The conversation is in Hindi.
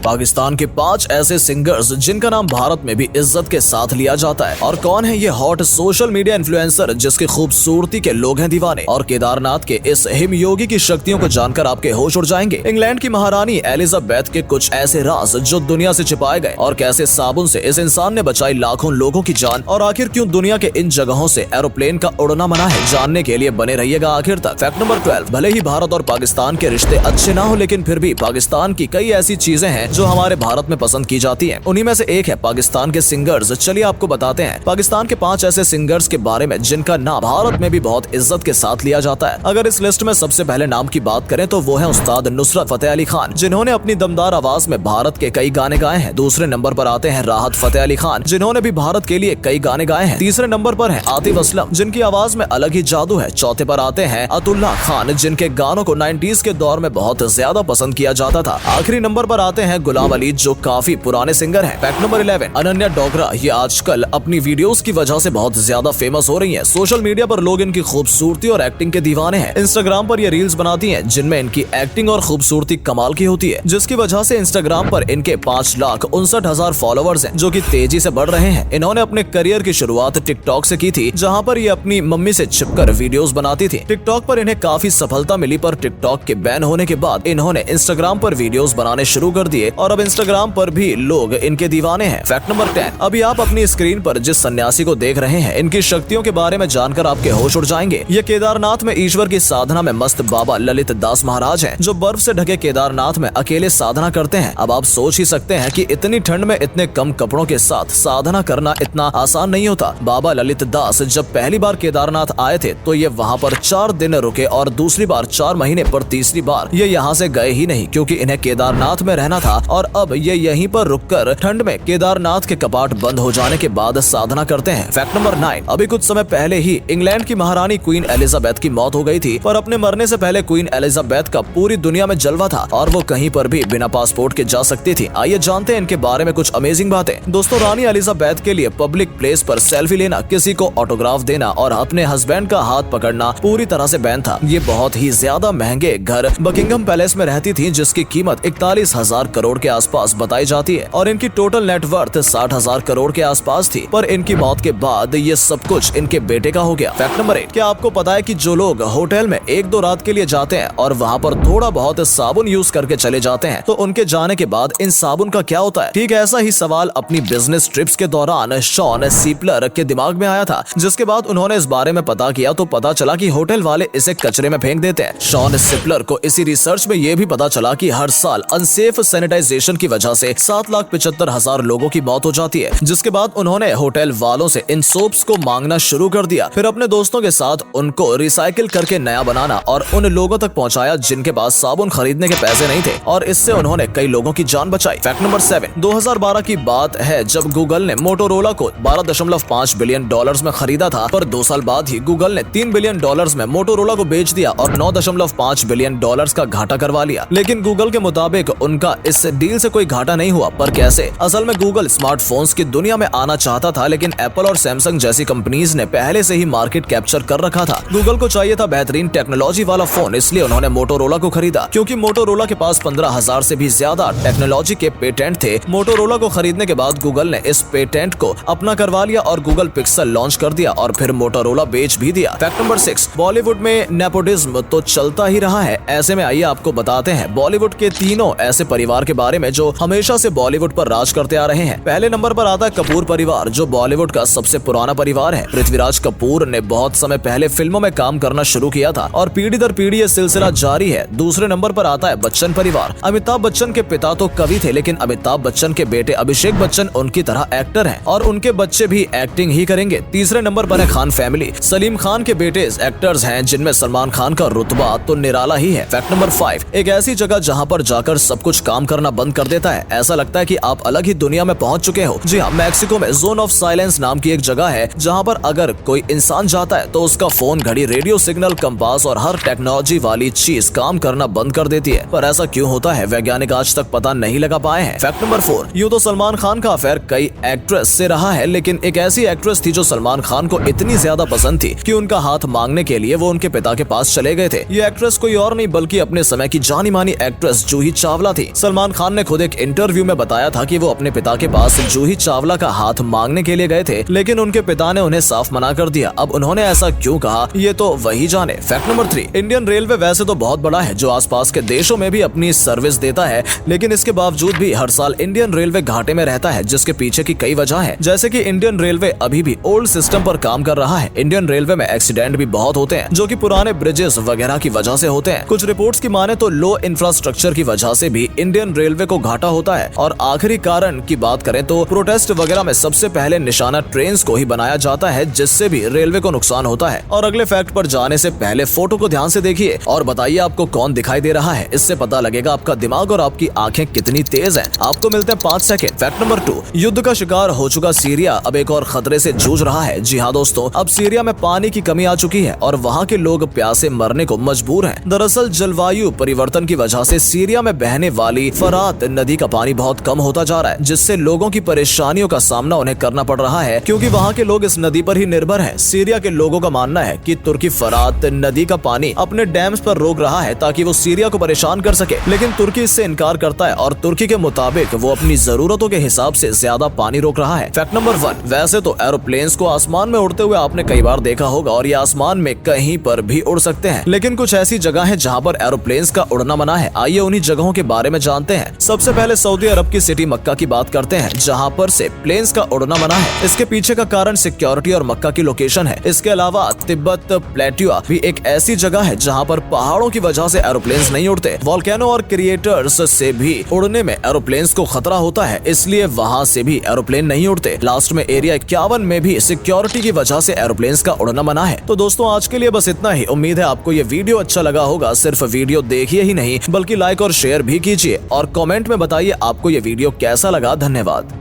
पाकिस्तान के 5 ऐसे सिंगर्स जिनका नाम भारत में भी इज्जत के साथ लिया जाता है। और कौन है ये हॉट सोशल मीडिया इन्फ्लुएंसर जिसकी खूबसूरती के लोग हैं दीवाने। और केदारनाथ के इस हिमयोगी की शक्तियों को जानकर आपके होश उड़ जाएंगे। इंग्लैंड की महारानी एलिजाबेथ के कुछ ऐसे राज जो दुनिया से छिपाए गए और कैसे साबुन से इस इंसान ने बचाई लाखों लोगों की जान। और आखिर क्यों दुनिया के इन जगहों से एरोप्लेन का उड़ना मना है, जानने के लिए बने रहिएगा आखिर तक। फैक्ट नंबर 12, भले ही भारत और पाकिस्तान के रिश्ते अच्छे ना हो, लेकिन फिर भी पाकिस्तान की कई ऐसी चीजें हैं जो हमारे भारत में पसंद की जाती हैं। उन्हीं में से एक है पाकिस्तान के सिंगर्स। चलिए आपको बताते हैं पाकिस्तान के 5 ऐसे सिंगर्स के बारे में जिनका नाम भारत में भी बहुत इज्जत के साथ लिया जाता है। अगर इस लिस्ट में सबसे पहले नाम की बात करें तो वो है उस्ताद नुसरत फतेह अली खान, जिन्होंने अपनी दमदार आवाज में भारत के कई गाने गाए हैं। दूसरे नंबर पर आते हैं राहत फतेह अली खान, जिन्होंने भी भारत के लिए कई गाने गाए हैं। तीसरे नंबर पर है आतिफ असलम, जिनकी आवाज में अलग ही जादू है। चौथे पर आते हैं अतुल्ला खान, जिनके गानों को 90s के दौर में बहुत ज्यादा पसंद किया जाता था। आखिरी नंबर पर आते हैं गुलाम अली, जो काफी पुराने सिंगर हैं। Fact number 11, Ananya Dogra. ये आजकल अपनी वीडियोस की वजह से बहुत ज्यादा फेमस हो रही हैं। सोशल मीडिया पर लोग इनकी खूबसूरती और एक्टिंग के दीवाने हैं। इंस्टाग्राम पर ये रील्स बनाती हैं जिनमें इनकी एक्टिंग और खूबसूरती कमाल की होती है, जिसकी वजह से इंस्टाग्राम पर इनके 5,59,000 फॉलोवर्स हैं, जो कि तेजी से बढ़ रहे हैं। इन्होंने अपने करियर की शुरुआत टिकटॉक से की थी, जहाँ पर ये अपनी मम्मी से छिपकर वीडियोस बनाती थी। टिकटॉक पर इन्हें काफी सफलता मिली, पर टिकटॉक के बैन होने के बाद इन्होंने इंस्टाग्राम पर वीडियोस बनाने शुरू कर दिए और अब इंस्टाग्राम पर भी लोग इनके दीवाने हैं। फैक्ट नंबर 10, अभी आप अपनी स्क्रीन पर जिस सन्यासी को देख रहे हैं, इनकी शक्तियों के बारे में जानकर आपके होश उड़ जाएंगे। ये केदारनाथ में ईश्वर की साधना में मस्त बाबा ललित दास महाराज हैं, जो बर्फ से ढके केदारनाथ में अकेले साधना करते हैं। अब आप सोच ही सकते हैं कि इतनी ठंड में इतने कम कपड़ों के साथ साधना करना इतना आसान नहीं होता। बाबा ललित दास जब पहली बार केदारनाथ आए थे तो ये वहाँ पर 4 दिन रुके और दूसरी बार 4 महीने, पर तीसरी बार ये यहाँ से गए ही नहीं, क्योंकि इन्हें केदारनाथ में रहना था। और अब ये यहीं पर रुककर ठंड में केदारनाथ के कपाट बंद हो जाने के बाद साधना करते हैं। फैक्ट नंबर 9, अभी कुछ समय पहले ही इंग्लैंड की महारानी क्वीन एलिजाबेथ की मौत हो गई थी, पर अपने मरने से पहले क्वीन एलिजाबेथ का पूरी दुनिया में जलवा था और वो कहीं पर भी बिना पासपोर्ट के जा सकती थी। आइए जानते हैं इनके बारे में कुछ अमेजिंग बातें। दोस्तों, रानी एलिजाबेथ के लिए पब्लिक प्लेस पर सेल्फी लेना, किसी को ऑटोग्राफ देना और अपने हस्बैंड का हाथ पकड़ना पूरी तरह से बैन था। ये बहुत ही ज्यादा महंगे घर बकिंगम पैलेस में रहती थी, जिसकी कीमत 41,000 करोड़ के आसपास बताई जाती है और इनकी टोटल नेटवर्थ 60,000 करोड़ के आसपास थी। पर इनकी मौत के बाद ये सब कुछ इनके बेटे का हो गया। फैक्ट नंबर 8, क्या आपको पता है कि जो लोग होटल में 1-2 रात के लिए जाते हैं और वहाँ पर थोड़ा बहुत साबुन यूज करके चले जाते हैं, तो उनके जाने के बाद इन साबुन का क्या होता है? ठीक ऐसा ही सवाल अपनी बिजनेस ट्रिप्स के दौरान शॉन सीपलर के दिमाग में आया था, जिसके बाद उन्होंने इस बारे में पता किया तो पता चला कि होटल वाले इसे कचरे में फेंक देते हैं। शॉन सीपलर को इसी रिसर्च में ये भी पता चला कि हर साल अनसेफ सैनिटाइजेशन की वजह से 7,75,000 लोगों की मौत हो जाती है, जिसके बाद उन्होंने होटल वालों से इन सोप्स को मांगना शुरू कर दिया। फिर अपने दोस्तों के साथ उनको रिसाइकिल करके नया बनाना और उन लोगों तक पहुंचाया जिनके पास साबुन खरीदने के पैसे नहीं थे, और इससे उन्होंने कई लोगों की जान बचाई। फैक्ट नंबर 7, 2012 की बात है जब गूगल ने मोटोरोला को $12.5 बिलियन में खरीदा था, पर 2 साल बाद ही गूगल ने $3 बिलियन में मोटोरोला को बेच दिया और $9.5 बिलियन का घाटा करवा लिया। लेकिन गूगल के मुताबिक उनका इस डील से कोई घाटा नहीं हुआ। पर कैसे? असल में गूगल स्मार्टफोन्स की दुनिया में आना चाहता था, लेकिन एप्पल और सैमसंग जैसी कंपनीज ने पहले से ही मार्केट कैप्चर कर रखा था। गूगल को चाहिए था बेहतरीन टेक्नोलॉजी वाला फोन, इसलिए उन्होंने मोटोरोला को खरीदा। क्योंकि मोटोरोला के पास 15,000 से भी ज्यादा टेक्नोलॉजी के पेटेंट थे। मोटोरोला को खरीदने के बाद गूगल ने इस पेटेंट को अपना करवा लिया और गूगल पिक्सल लॉन्च कर दिया और फिर मोटोरोला बेच भी दिया। फैक्ट नंबर 6, बॉलीवुड में नेपोटिज्म तो चलता ही रहा है। ऐसे में आइए आपको बताते हैं बॉलीवुड के 3 ऐसे परिवार के बारे में जो हमेशा से बॉलीवुड पर राज करते आ रहे हैं। पहले नंबर पर आता है कपूर परिवार, जो बॉलीवुड का सबसे पुराना परिवार है। पृथ्वीराज कपूर ने बहुत समय पहले फिल्मों में काम करना शुरू किया था और पीढ़ी दर पीढ़ी ये सिलसिला जारी है। दूसरे नंबर पर आता है बच्चन परिवार। अमिताभ बच्चन के पिता तो कवि थे, लेकिन अमिताभ बच्चन के बेटे अभिषेक बच्चन उनकी तरह एक्टर हैं और उनके बच्चे भी एक्टिंग ही करेंगे। तीसरे नंबर पर है खान फैमिली। सलीम खान के बेटे एक्टर्स हैं, जिनमें सलमान खान का रुतबा तो निराला ही है। फैक्ट नंबर 5, एक ऐसी जगह जहाँ पर जाकर सब कुछ काम करना बंद कर देता है। ऐसा लगता है कि आप अलग ही दुनिया में पहुंच चुके हो। जी हाँ, मैक्सिको में जोन ऑफ साइलेंस नाम की एक जगह है, जहाँ पर अगर कोई इंसान जाता है तो उसका फोन, घड़ी, रेडियो सिग्नल, कंपास और हर टेक्नोलॉजी वाली चीज काम करना बंद कर देती है। पर ऐसा क्यों होता है, वैज्ञानिक आज तक पता नहीं लगा पाए हैं। फैक्ट नंबर 4, यूँ तो सलमान खान का अफेयर कई एक्ट्रेस से रहा है, लेकिन एक ऐसी एक्ट्रेस थी जो सलमान खान को इतनी ज्यादा पसंद थी कि उनका हाथ मांगने के लिए वो उनके पिता के पास चले गए थे। ये एक्ट्रेस कोई और नहीं बल्कि अपने समय की जानी मानी एक्ट्रेस जूही चावला थी। सलमान सलमान खान ने खुद एक इंटरव्यू में बताया था कि वो अपने पिता के पास जूही चावला का हाथ मांगने के लिए गए थे, लेकिन उनके पिता ने उन्हें साफ मना कर दिया। अब उन्होंने ऐसा क्यों कहा, ये तो वही जाने। फैक्ट नंबर 3, इंडियन रेलवे वैसे तो बहुत बड़ा है जो आसपास के देशों में भी अपनी सर्विस देता है, लेकिन इसके बावजूद भी हर साल इंडियन रेलवे घाटे में रहता है, जिसके पीछे की कई वजह है। जैसे कि इंडियन रेलवे अभी भी ओल्ड सिस्टम पर काम कर रहा है। इंडियन रेलवे में एक्सीडेंट भी बहुत होते हैं जो कि पुराने ब्रिजेस वगैरह की वजह से होते हैं। कुछ रिपोर्ट्स की माने तो लो इंफ्रास्ट्रक्चर की वजह से भी इंडियन रेलवे को घाटा होता है। और आखिरी कारण की बात करें तो प्रोटेस्ट वगैरह में सबसे पहले निशाना ट्रेन को ही बनाया जाता है, जिससे भी रेलवे को नुकसान होता है। और अगले फैक्ट पर जाने से पहले फोटो को ध्यान से देखिए और बताइए आपको कौन दिखाई दे रहा है। इससे पता लगेगा आपका दिमाग और आपकी आंखें कितनी तेज हैं। आपको मिलते हैं 5 सेकंड। फैक्ट नंबर 2, युद्ध का शिकार हो चुका सीरिया अब एक और खतरे से जूझ रहा है। जी हाँ दोस्तों, अब सीरिया में पानी की कमी आ चुकी है और वहाँ के लोग प्यासे मरने को मजबूर हैं। दरअसल जलवायु परिवर्तन की वजह से सीरिया में बहने वाली फरात नदी का पानी बहुत कम होता जा रहा है, जिससे लोगों की परेशानियों का सामना उन्हें करना पड़ रहा है, क्योंकि वहाँ के लोग इस नदी पर ही निर्भर हैं। सीरिया के लोगों का मानना है कि तुर्की फरात नदी का पानी अपने डैम्स पर रोक रहा है ताकि वो सीरिया को परेशान कर सके, लेकिन तुर्की इससे इनकार करता है और तुर्की के मुताबिक वो अपनी जरूरतों के हिसाब से ज्यादा पानी रोक रहा है। फैक्ट नंबर 1, वैसे तो एरोप्लेन्स को आसमान में उड़ते हुए आपने कई बार देखा होगा और ये आसमान में कहीं पर भी उड़ सकते हैं, लेकिन कुछ ऐसी जगह है जहाँ पर एरोप्लेन्स का उड़ना मना है। आइए उन्हीं जगहों के बारे में जानते हैं। सबसे पहले सऊदी अरब की सिटी मक्का की बात करते हैं, जहाँ पर से प्लेन्स का उड़ना मना है। इसके पीछे का कारण सिक्योरिटी और मक्का की लोकेशन है। इसके अलावा तिब्बत प्लेट्यू भी एक ऐसी जगह है जहाँ पर पहाड़ों की वजह से एरोप्लेन्स नहीं उड़ते। वोल्केनो और क्रिएटर्स से भी उड़ने में एरोप्लेन्स को खतरा होता है, इसलिए वहाँ से भी एरोप्लेन नहीं उड़ते। लास्ट में एरिया 51 में भी सिक्योरिटी की वजह से एरोप्लेन्स का उड़ना मना है। तो दोस्तों आज के लिए बस इतना ही। उम्मीद है आपको ये वीडियो अच्छा लगा होगा। सिर्फ वीडियो देखिए ही नहीं बल्कि लाइक और शेयर भी कीजिए और कमेंट में बताइए आपको ये वीडियो कैसा लगा। धन्यवाद।